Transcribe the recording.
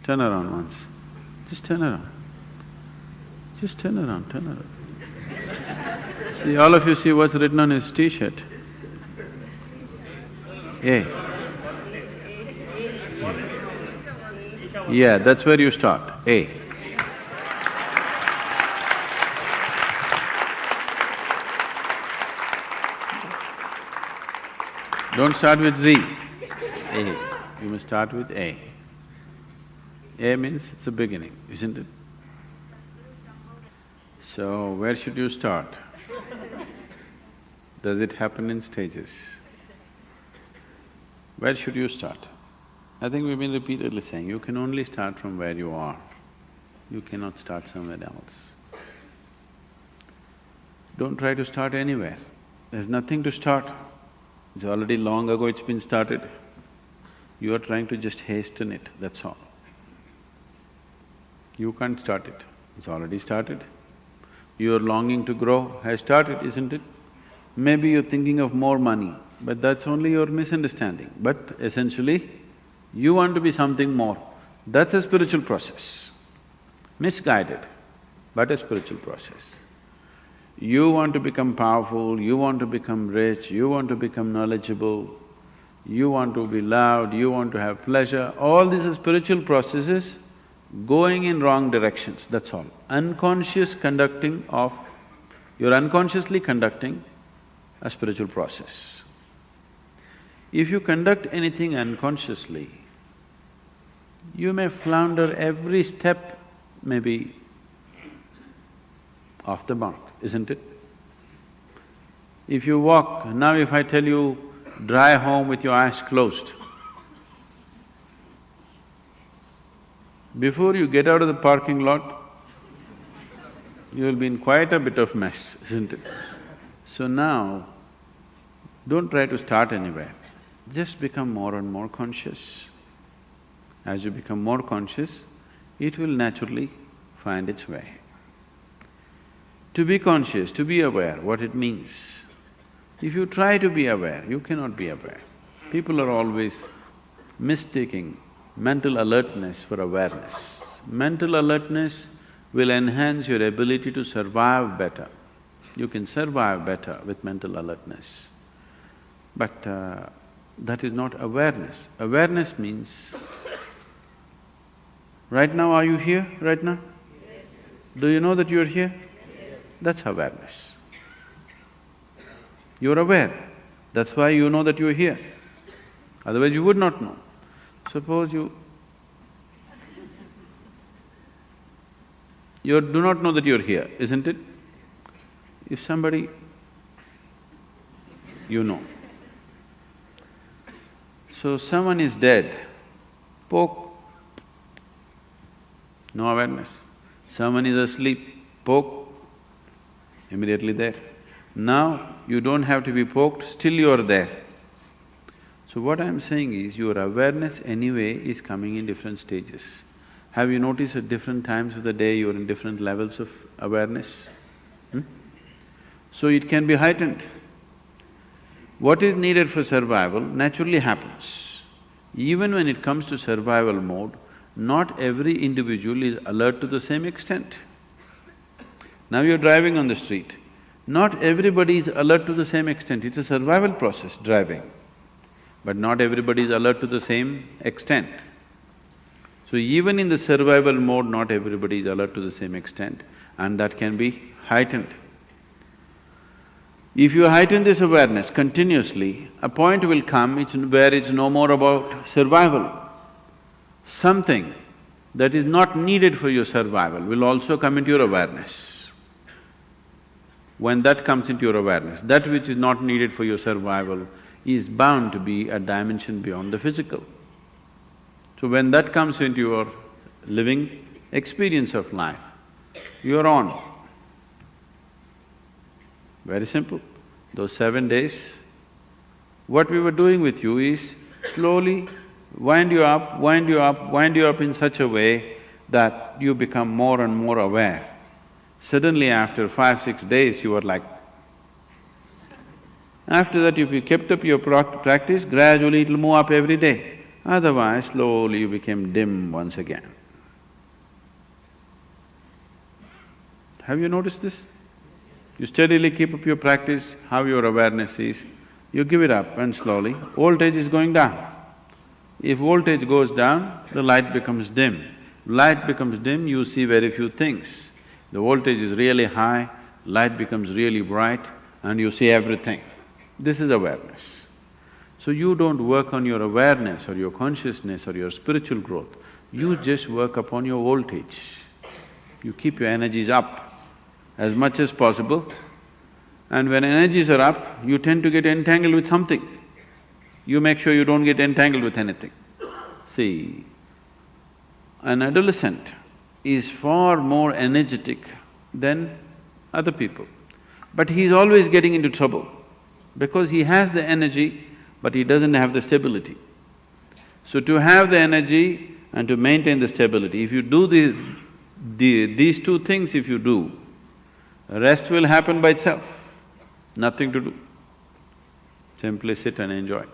Turn around once. Just turn around. Just turn around, turn around. See, all of you see what's written on his t-shirt? A. Yeah, that's where you start, A. Don't start with Z, A. You must start with A. A means it's a beginning, isn't it? So, where should you start? Does it happen in stages? Where should you start? I think we've been repeatedly saying, you can only start from where you are. You cannot start somewhere else. Don't try to start anywhere. There's nothing to start. It's already long ago it's been started. You are trying to just hasten it, that's all. You can't start it, it's already started. Your longing to grow has started, isn't it? Maybe you're thinking of more money, but that's only your misunderstanding. But essentially, you want to be something more. That's a spiritual process. Misguided, but a spiritual process. You want to become powerful, you want to become rich, you want to become knowledgeable, you want to be loved, you want to have pleasure, all these are spiritual processes going in wrong directions, that's all. Unconscious conducting of… you're unconsciously conducting a spiritual process. If you conduct anything unconsciously, you may flounder every step, maybe off the mark, isn't it? If you walk… now if I tell you, drive home with your eyes closed, before you get out of the parking lot, you will be in quite a bit of mess, isn't it? So now, don't try to start anywhere, just become more and more conscious. As you become more conscious, it will naturally find its way. To be conscious, to be aware, what it means. If you try to be aware, you cannot be aware. People are always mistaking mental alertness for awareness. Mental alertness will enhance your ability to survive better. You can survive better with mental alertness. But that is not awareness. Awareness means, right now are you here, right now? Yes. Do you know that you're here? Yes. That's awareness. You're aware, that's why you know that you're here. Otherwise you would not know. Suppose you do not know that you're here, isn't it? If somebody… you know. So someone is dead, poke, no awareness. Someone is asleep, poke, immediately there. Now you don't have to be poked, still you are there. So what I'm saying is, your awareness anyway is coming in different stages. Have you noticed at different times of the day you're in different levels of awareness? So it can be heightened. What is needed for survival naturally happens. Even when it comes to survival mode, not every individual is alert to the same extent. Now you're driving on the street, not everybody is alert to the same extent, it's a survival process, driving. But not everybody is alert to the same extent. So even in the survival mode, not everybody is alert to the same extent, and that can be heightened. If you heighten this awareness continuously, a point will come where it's no more about survival. Something that is not needed for your survival will also come into your awareness. When that comes into your awareness, that which is not needed for your survival is bound to be a dimension beyond the physical. So when that comes into your living experience of life, you're on. Very simple. Those 7 days, what we were doing with you is slowly wind you up, wind you up, wind you up in such a way that you become more and more aware. Suddenly after 5-6 days, you are like… After that, if you kept up your practice, gradually it'll move up every day. Otherwise, slowly you became dim once again. Have you noticed this? You steadily keep up your practice, how your awareness is, you give it up and slowly, voltage is going down. If voltage goes down, the light becomes dim. Light becomes dim, you see very few things. The voltage is really high, light becomes really bright and you see everything. This is awareness. So you don't work on your awareness or your consciousness or your spiritual growth, you just work upon your voltage. You keep your energies up as much as possible, and when energies are up, you tend to get entangled with something. You make sure you don't get entangled with anything. See, an adolescent is far more energetic than other people, but he's always getting into trouble because he has the energy, but he doesn't have the stability. So to have the energy and to maintain the stability, if you do these two things if you do, rest will happen by itself, nothing to do. Simply sit and enjoy.